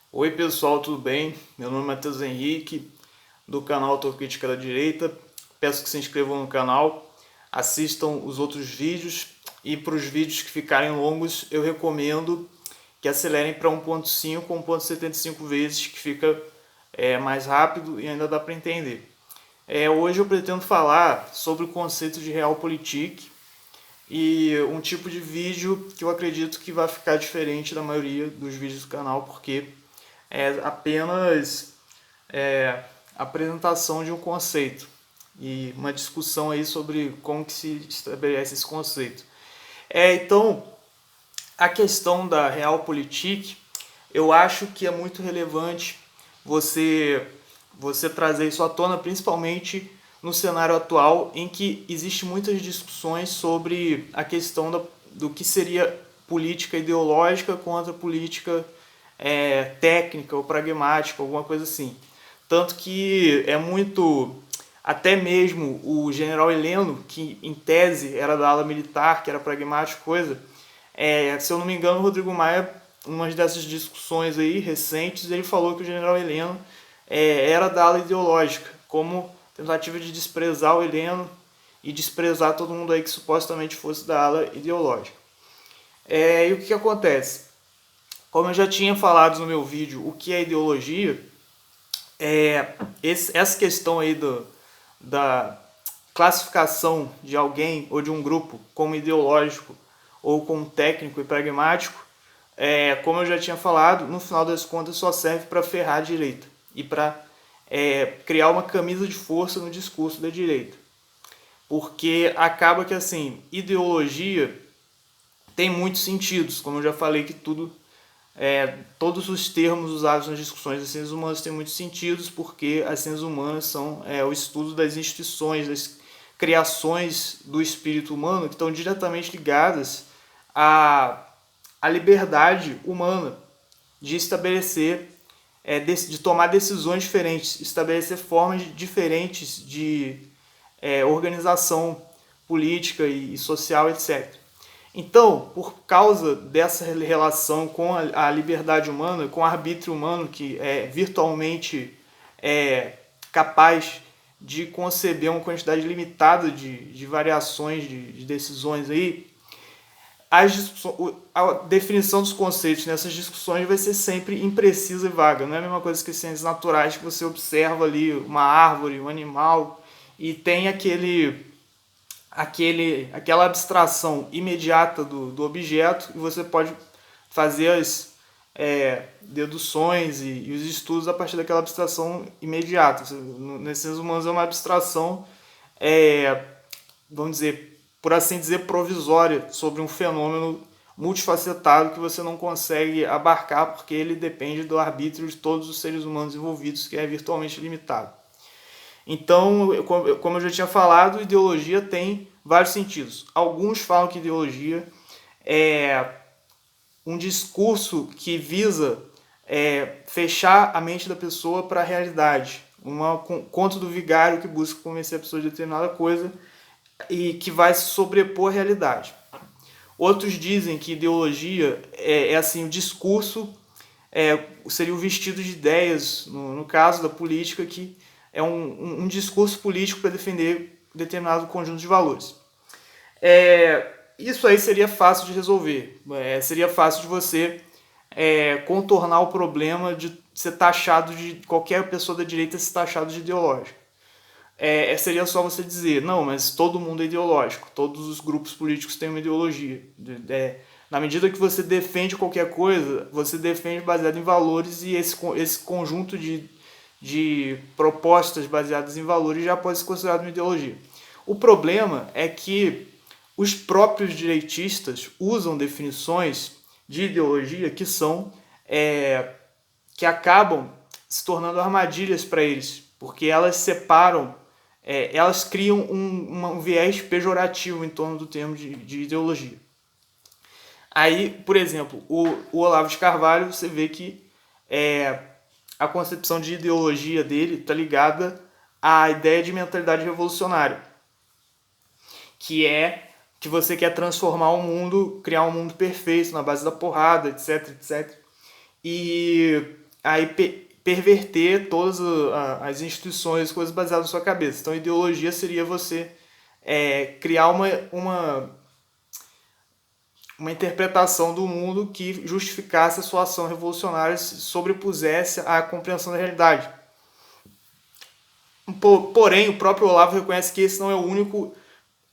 Oi pessoal, tudo bem? Meu nome é Matheus Henrique, do canal Autocrítica da Direita. Peço que se inscrevam no canal, assistam os outros vídeos e para os vídeos que ficarem longos eu recomendo que acelerem para 1.5 ou 1.75 vezes, que fica mais rápido e ainda dá para entender. Hoje eu pretendo falar sobre o conceito de Realpolitik e um tipo de vídeo que eu acredito que vai ficar diferente da maioria dos vídeos do canal, porque é apenas apresentação de um conceito e uma discussão aí sobre como que se estabelece esse conceito. Então, a questão da Realpolitik, eu acho que é muito relevante você trazer isso à tona, principalmente no cenário atual, em que existe muitas discussões sobre a questão do que seria política ideológica contra política técnica ou pragmática, alguma coisa assim. Tanto que é muito. Até mesmo o general Heleno, que em tese era da ala militar, que era pragmático, coisa, se eu não me engano, o Rodrigo Maia, em uma dessas discussões aí recentes, ele falou que o general Heleno era da ala ideológica, como tentativa de desprezar o Heleno e desprezar todo mundo aí que supostamente fosse da ala ideológica. E o que acontece? Como eu já tinha falado no meu vídeo, o que é ideologia, essa questão aí da classificação de alguém ou de um grupo como ideológico ou como técnico e pragmático, como eu já tinha falado, no final das contas só serve para ferrar a direita e para criar uma camisa de força no discurso da direita. Porque acaba que, assim, ideologia tem muitos sentidos, como eu já falei que todos os termos usados nas discussões das ciências humanas têm muitos sentidos, porque as ciências humanas são o estudo das instituições, das criações do espírito humano que estão diretamente ligadas à liberdade humana de estabelecer, de tomar decisões diferentes, estabelecer formas diferentes de organização política e social, etc. Então, por causa dessa relação com a liberdade humana, com o arbítrio humano, que é virtualmente capaz de conceber uma quantidade limitada de variações de decisões aí, a definição dos conceitos nessas discussões vai ser sempre imprecisa e vaga. Não é a mesma coisa que as ciências naturais, que você observa ali uma árvore, um animal, e tem aquela abstração imediata do objeto, e você pode fazer as deduções e os estudos a partir daquela abstração imediata. Nesses seres humanos é uma abstração, vamos dizer, por assim dizer, provisória sobre um fenômeno multifacetado que você não consegue abarcar porque ele depende do arbítrio de todos os seres humanos envolvidos, que é virtualmente limitado. Então, como eu já tinha falado, ideologia tem vários sentidos. Alguns falam que ideologia é um discurso que visa fechar a mente da pessoa para a realidade. Um conto do vigário que busca convencer a pessoa de determinada coisa e que vai se sobrepor à realidade. Outros dizem que ideologia é assim, o discurso seria o vestido de ideias, no caso da política, que é um discurso político para defender determinado conjunto de valores. Isso aí seria fácil de resolver. Seria fácil de você contornar o problema de ser taxado de qualquer pessoa da direita ser taxado de ideológico. Seria só você dizer, não, mas todo mundo é ideológico, todos os grupos políticos têm uma ideologia. Na medida que você defende qualquer coisa, você defende baseado em valores, e esse conjunto de propostas baseadas em valores já pode ser considerado uma ideologia. O problema é que os próprios direitistas usam definições de ideologia que acabam se tornando armadilhas para eles, porque elas separam, elas criam um viés pejorativo em torno do termo de ideologia. Aí, por exemplo, o Olavo de Carvalho, você vê que a concepção de ideologia dele está ligada à ideia de mentalidade revolucionária, que é que você quer transformar o mundo, criar um mundo perfeito na base da porrada, etc, etc. E aí perverter todas as instituições, coisas baseadas na sua cabeça. Então, ideologia seria você criar uma interpretação do mundo que justificasse a sua ação revolucionária, se sobrepusesse à compreensão da realidade. Porém, o próprio Olavo reconhece que esse não é o único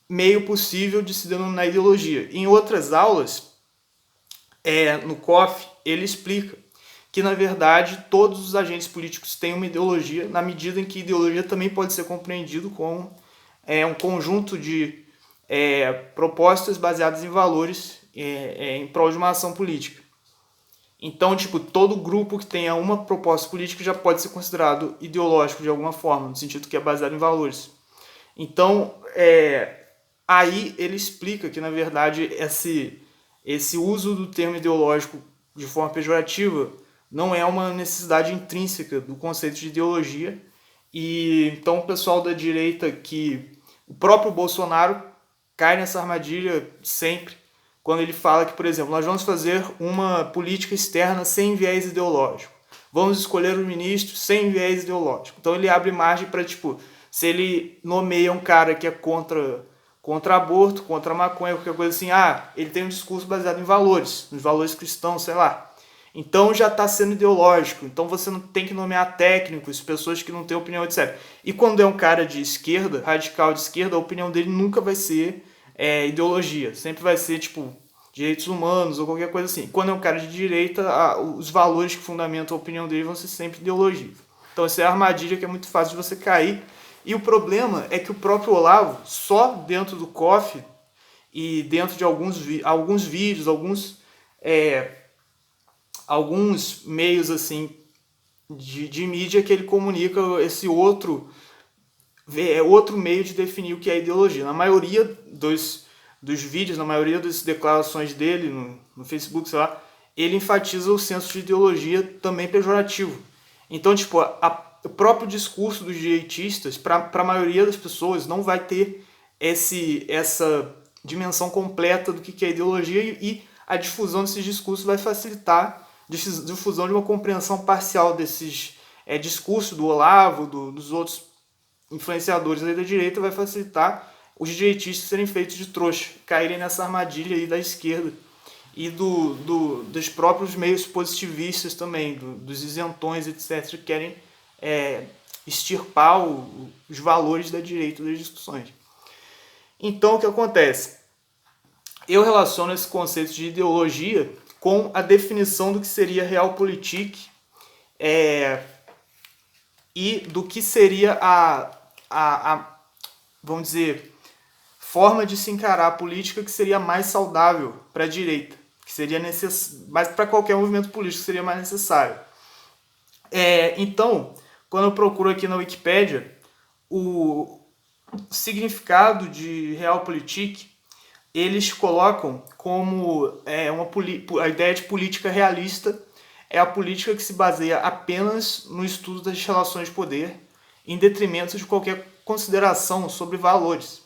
meio possível de se denominar ideologia. Em outras aulas, no COF, ele explica que, na verdade, todos os agentes políticos têm uma ideologia, na medida em que ideologia também pode ser compreendido como um conjunto de propostas baseadas em valores em prol de uma ação política. Então, todo grupo que tenha uma proposta política já pode ser considerado ideológico de alguma forma, no sentido que é baseado em valores. Então, aí ele explica que, na verdade, esse uso do termo ideológico de forma pejorativa não é uma necessidade intrínseca do conceito de ideologia. E então o pessoal da direita, que o próprio Bolsonaro cai nessa armadilha sempre, quando ele fala que, por exemplo, nós vamos fazer uma política externa sem viés ideológico. Vamos escolher os ministros sem viés ideológico. Então ele abre margem para, se ele nomeia um cara que é contra aborto, contra maconha, qualquer coisa assim, ele tem um discurso baseado em valores, nos valores cristãos, sei lá. Então já está sendo ideológico. Então você não tem que nomear técnicos, pessoas que não têm opinião, etc. E quando é um cara de esquerda, radical de esquerda, a opinião dele nunca vai ser ideologia. Sempre vai ser, direitos humanos ou qualquer coisa assim. Quando é um cara de direita, os valores que fundamentam a opinião dele vão ser sempre ideologia. Então essa é a armadilha que é muito fácil de você cair. E o problema é que o próprio Olavo, só dentro do COF e dentro de alguns vídeos, alguns meios assim de mídia, que ele comunica esse outro meio de definir o que é ideologia. Na maioria dos vídeos, na maioria das declarações dele no Facebook, sei lá, ele enfatiza o senso de ideologia também pejorativo. Então, o próprio discurso dos direitistas, para a maioria das pessoas, não vai ter essa dimensão completa do que é ideologia, e a difusão desses discursos vai facilitar a difusão de uma compreensão parcial desses discursos do Olavo, dos outros influenciadores da direita, vai facilitar os direitistas serem feitos de trouxa, caírem nessa armadilha aí da esquerda e dos próprios meios positivistas também, dos isentões, etc., que querem extirpar os valores da direita das discussões. Então, o que acontece? Eu relaciono esse conceito de ideologia com a definição do que seria realpolitik e do que seria vamos dizer, forma de se encarar a política que seria mais saudável para a direita, que seria mas para qualquer movimento político seria mais necessário. Então, quando eu procuro aqui na Wikipédia, o significado de realpolitik, eles colocam como a ideia de política realista é a política que se baseia apenas no estudo das relações de poder, em detrimento de qualquer consideração sobre valores,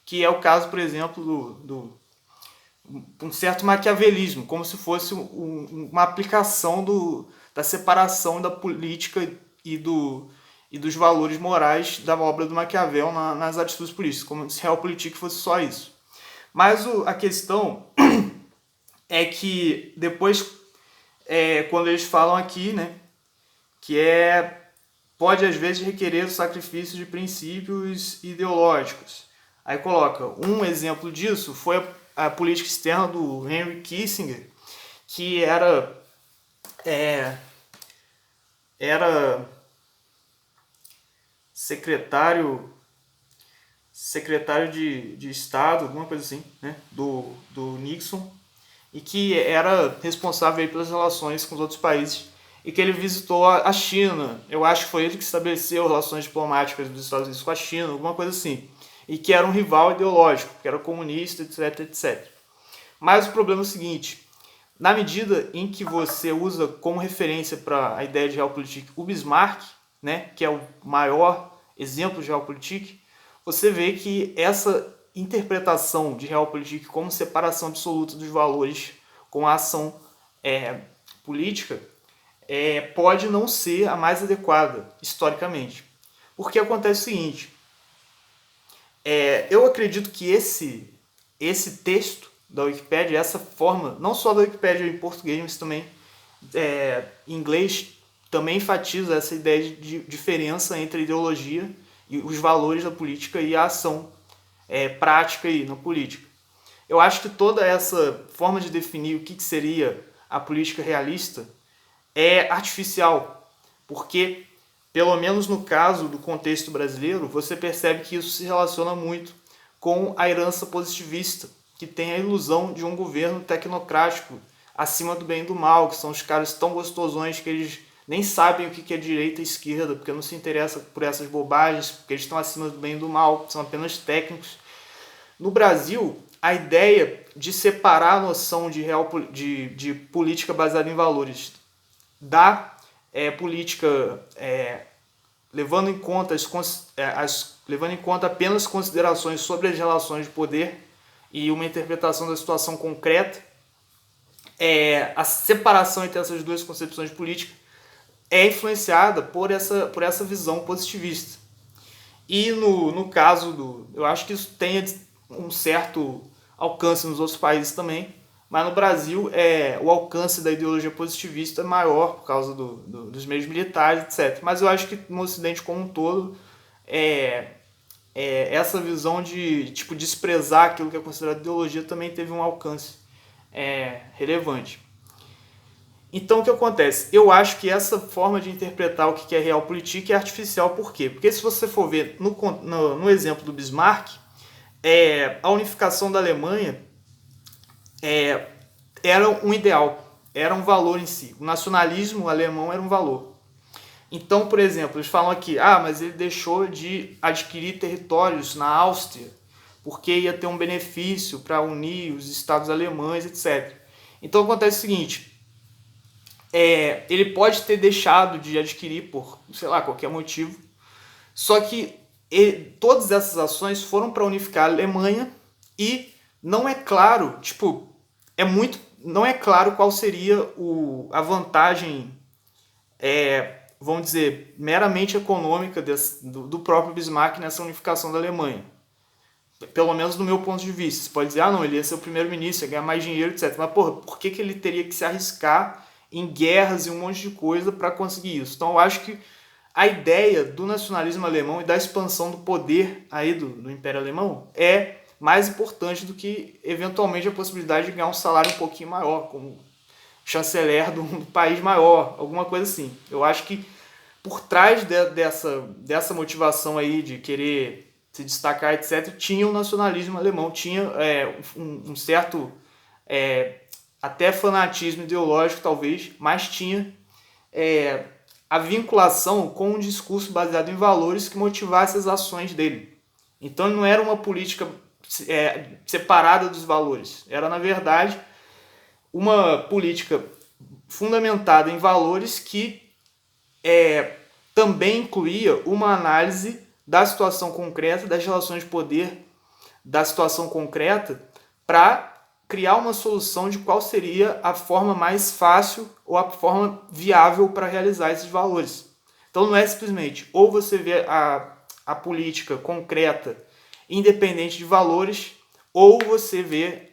que é o caso, por exemplo, um certo maquiavelismo, como se fosse uma aplicação da separação da política e dos valores morais da obra do Maquiavel nas atitudes políticas, como se realpolitik fosse só isso. Mas a questão é que depois, quando eles falam aqui, né, que pode às vezes requerer o sacrifício de princípios ideológicos. Aí coloca, um exemplo disso foi a política externa do Henry Kissinger, que era secretário de Estado, alguma coisa assim, né, do Nixon, e que era responsável aí pelas relações com os outros países, e que ele visitou a China. Eu acho que foi ele que estabeleceu relações diplomáticas dos Estados Unidos com a China, alguma coisa assim, e que era um rival ideológico, que era comunista, etc, etc. Mas o problema é o seguinte: na medida em que você usa como referência para a ideia de realpolitik o Bismarck, né, que é o maior exemplo de realpolitik, você vê que essa interpretação de realpolitik como separação absoluta dos valores com a ação política pode não ser a mais adequada historicamente. Porque acontece o seguinte, eu acredito que esse texto da Wikipédia, essa forma, não só da Wikipédia em português, mas também em inglês, também enfatiza essa ideia de diferença entre a ideologia e os valores da política e a ação prática aí na política. Eu acho que toda essa forma de definir o que seria a política realista é artificial, porque, pelo menos no caso do contexto brasileiro, você percebe que isso se relaciona muito com a herança positivista, que tem a ilusão de um governo tecnocrático acima do bem e do mal, que são os caras tão gostosões que eles nem sabem o que é direita e esquerda, porque não se interessa por essas bobagens, porque eles estão acima do bem e do mal, são apenas técnicos. No Brasil, a ideia de separar a noção de política baseada em valores da política levando em conta levando em conta apenas considerações sobre as relações de poder e uma interpretação da situação concreta, a separação entre essas duas concepções de política é influenciada por essa visão positivista. E no caso eu acho que isso tem um certo alcance nos outros países também, mas no Brasil o alcance da ideologia positivista é maior por causa dos meios militares, etc. Mas eu acho que no Ocidente como um todo, essa visão de desprezar aquilo que é considerado ideologia também teve um alcance relevante. Então o que acontece? Eu acho que essa forma de interpretar o que é realpolitik é artificial. Por quê? Porque se você for ver no exemplo do Bismarck, a unificação da Alemanha era um ideal, era um valor em si. O nacionalismo alemão era um valor. Então, por exemplo, eles falam aqui, mas ele deixou de adquirir territórios na Áustria, porque ia ter um benefício para unir os estados alemães, etc. Então acontece o seguinte, ele pode ter deixado de adquirir por, sei lá, qualquer motivo, só que todas essas ações foram para unificar a Alemanha e não é claro, não é claro qual seria a vantagem, vamos dizer, meramente econômica do próprio Bismarck nessa unificação da Alemanha. Pelo menos do meu ponto de vista. Você pode dizer, não, ele ia ser o primeiro-ministro, ia ganhar mais dinheiro, etc. Mas, por que ele teria que se arriscar em guerras e um monte de coisa para conseguir isso? Então, eu acho que a ideia do nacionalismo alemão e da expansão do poder aí do Império Alemão é mais importante do que, eventualmente, a possibilidade de ganhar um salário um pouquinho maior, como chanceler de um país maior, alguma coisa assim. Eu acho que por trás dessa motivação aí de querer se destacar, etc., tinha o nacionalismo alemão, tinha um certo até fanatismo ideológico, talvez, mas tinha a vinculação com um discurso baseado em valores que motivasse as ações dele. Então não era uma política separada dos valores, era, na verdade, uma política fundamentada em valores que também incluía uma análise da situação concreta, das relações de poder, da situação concreta, para criar uma solução de qual seria a forma mais fácil ou a forma viável para realizar esses valores. Então não é simplesmente ou você vê a política concreta independente de valores, ou você vê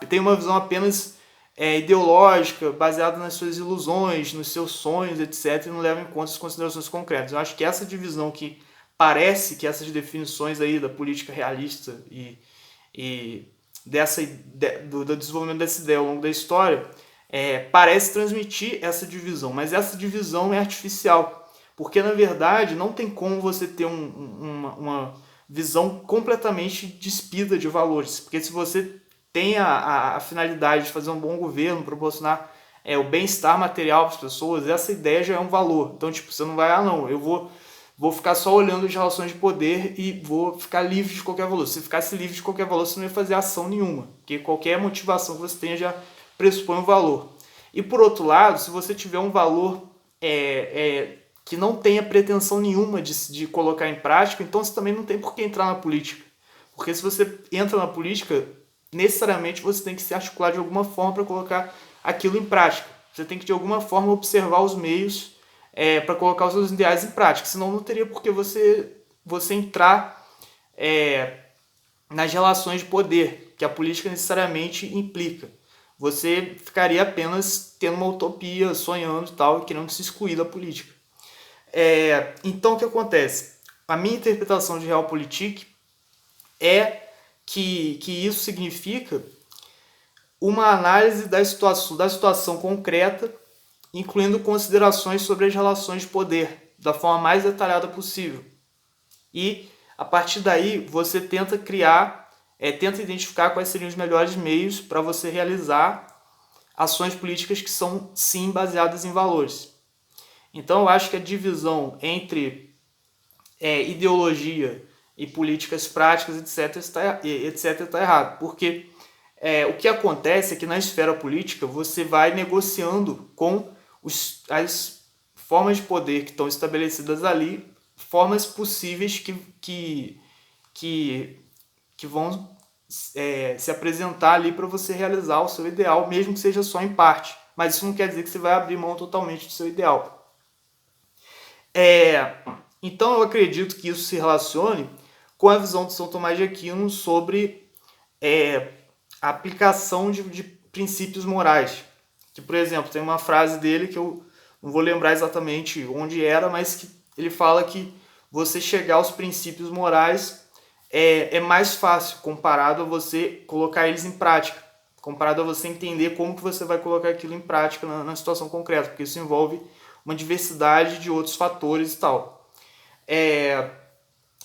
tem uma visão apenas ideológica, baseada nas suas ilusões, nos seus sonhos, etc., e não leva em conta as considerações concretas. Eu acho que essa divisão que parece que essas definições aí da política realista e do desenvolvimento dessa ideia ao longo da história parece transmitir essa divisão, mas essa divisão é artificial, porque na verdade não tem como você ter uma visão completamente despida de valores, porque se você tem a finalidade de fazer um bom governo, proporcionar o bem-estar material para as pessoas, essa ideia já é um valor. Então, você não vai, não, eu vou ficar só olhando as relações de poder e vou ficar livre de qualquer valor. Se você ficasse livre de qualquer valor, você não ia fazer ação nenhuma, porque qualquer motivação que você tenha já pressupõe um valor. E por outro lado, se você tiver um valor que não tenha pretensão nenhuma de colocar em prática, então você também não tem por que entrar na política. Porque se você entra na política, necessariamente você tem que se articular de alguma forma para colocar aquilo em prática. Você tem que, de alguma forma, observar os meios para colocar os seus ideais em prática. Senão não teria por que você entrar nas relações de poder que a política necessariamente implica. Você ficaria apenas tendo uma utopia, sonhando e tal, e querendo se excluir da política. Então, o que acontece? A minha interpretação de Realpolitik é que isso significa uma análise da situação concreta, incluindo considerações sobre as relações de poder, da forma mais detalhada possível. E, a partir daí, você tenta tenta identificar quais seriam os melhores meios para você realizar ações políticas que são, sim, baseadas em valores. Então, eu acho que a divisão entre ideologia e políticas práticas, etc., está errado. Porque o que acontece é que na esfera política você vai negociando com as formas de poder que estão estabelecidas ali, formas possíveis que vão se apresentar ali para você realizar o seu ideal, mesmo que seja só em parte. Mas isso não quer dizer que você vai abrir mão totalmente do seu ideal. Então eu acredito que isso se relacione com a visão de São Tomás de Aquino sobre a aplicação de princípios morais. Que, por exemplo, tem uma frase dele que eu não vou lembrar exatamente onde era, mas que ele fala que você chegar aos princípios morais é mais fácil comparado a você colocar eles em prática, comparado a você entender como que você vai colocar aquilo em prática na situação concreta, porque isso envolve uma diversidade de outros fatores e tal.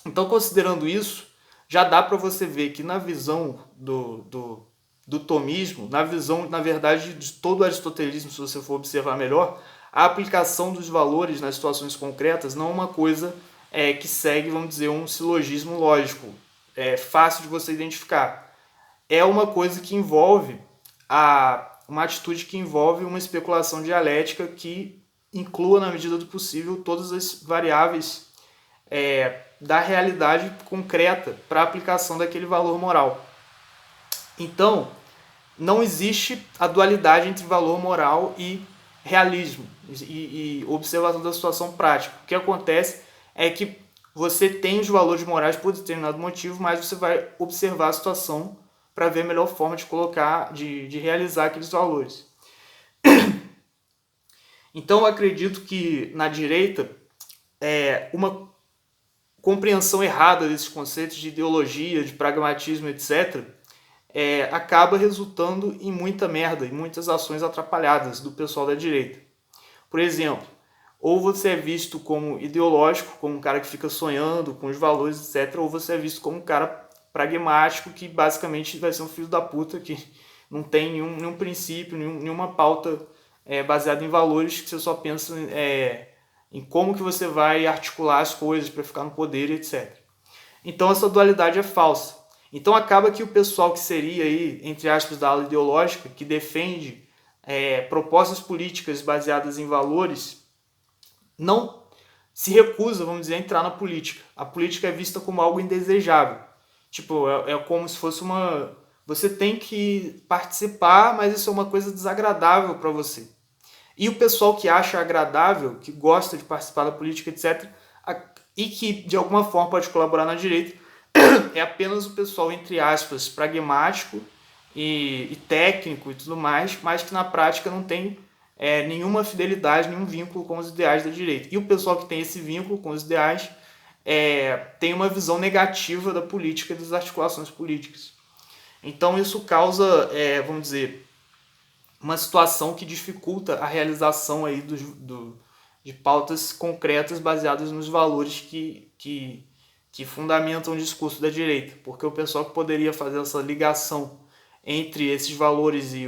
Então, considerando isso, já dá para você ver que na visão do tomismo, na visão, na verdade, de todo o aristotelismo, se você for observar melhor, a aplicação dos valores nas situações concretas não é uma coisa que segue, vamos dizer, um silogismo lógico, fácil de você identificar. É uma coisa que envolve uma atitude que envolve uma especulação dialética que inclua, na medida do possível, todas as variáveis da realidade concreta para a aplicação daquele valor moral. Então, não existe a dualidade entre valor moral e realismo e observação da situação prática. O que acontece é que você tem os valores morais por determinado motivo, mas você vai observar a situação para ver a melhor forma de colocar, de realizar aqueles valores. Então, eu acredito que na direita uma compreensão errada desses conceitos de ideologia, de pragmatismo, etc., acaba resultando em muita merda, em muitas ações atrapalhadas do pessoal da direita. Por exemplo, ou você é visto como ideológico, como um cara que fica sonhando com os valores, etc., ou você é visto como um cara pragmático que basicamente vai ser um filho da puta, que não tem nenhum princípio, nenhuma pauta baseada em valores, que você só pensa em como que você vai articular as coisas para ficar no poder, etc. Então essa dualidade é falsa. Então acaba que o pessoal que seria aí, entre aspas, da ala ideológica, que defende propostas políticas baseadas em valores, não se recusa, vamos dizer, a entrar na política. A política é vista como algo indesejável. Tipo, é como se fosse você tem que participar, mas isso é uma coisa desagradável para você. E o pessoal que acha agradável, que gosta de participar da política, etc., e que de alguma forma pode colaborar na direita, é apenas o pessoal, entre aspas, pragmático e técnico e tudo mais, mas que na prática não tem nenhuma fidelidade, nenhum vínculo com os ideais da direita. E o pessoal que tem esse vínculo com os ideais tem uma visão negativa da política e das articulações políticas. Então isso causa, vamos dizer, uma situação que dificulta a realização aí de pautas concretas baseadas nos valores que fundamentam o discurso da direita. Porque o pessoal que poderia fazer essa ligação entre esses valores e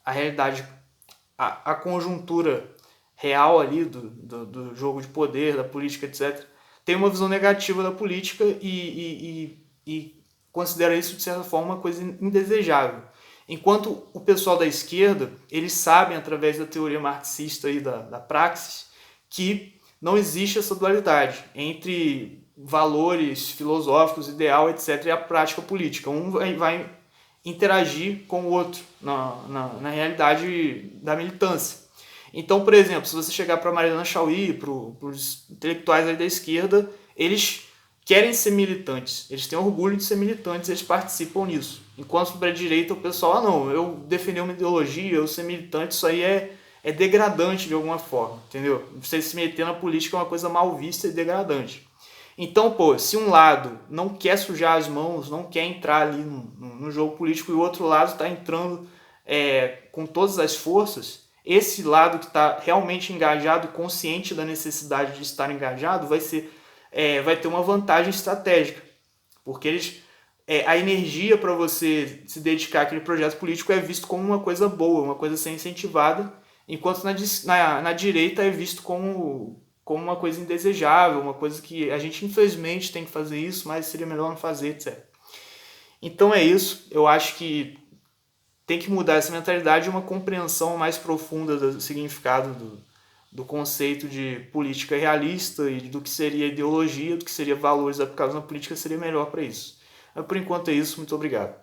a realidade, a conjuntura real ali do jogo de poder, da política, etc., tem uma visão negativa da política e considera isso, de certa forma, uma coisa indesejável. Enquanto o pessoal da esquerda, eles sabem, através da teoria marxista e da praxis, que não existe essa dualidade entre valores filosóficos, ideal, etc., e a prática política. Um vai interagir com o outro na realidade da militância. Então, por exemplo, se você chegar para Mariana Chauí, para os intelectuais aí da esquerda, eles querem ser militantes, eles têm orgulho de ser militantes, eles participam nisso. Enquanto para a direita o pessoal, não, eu defender uma ideologia, eu ser militante, isso aí é degradante de alguma forma, entendeu? Você se meter na política é uma coisa mal vista e degradante. Então, pô, se um lado não quer sujar as mãos, não quer entrar ali no jogo político e o outro lado está entrando com todas as forças, esse lado que está realmente engajado, consciente da necessidade de estar engajado, vai ter uma vantagem estratégica, porque a energia para você se dedicar àquele projeto político é visto como uma coisa boa, uma coisa a ser incentivada, enquanto na direita é visto como uma coisa indesejável, uma coisa que a gente infelizmente tem que fazer isso, mas seria melhor não fazer, etc. Então é isso, eu acho que tem que mudar essa mentalidade e uma compreensão mais profunda do significado do conceito de política realista e do que seria ideologia, do que seria valores aplicados na política, seria melhor para isso. Mas por enquanto é isso, muito obrigado.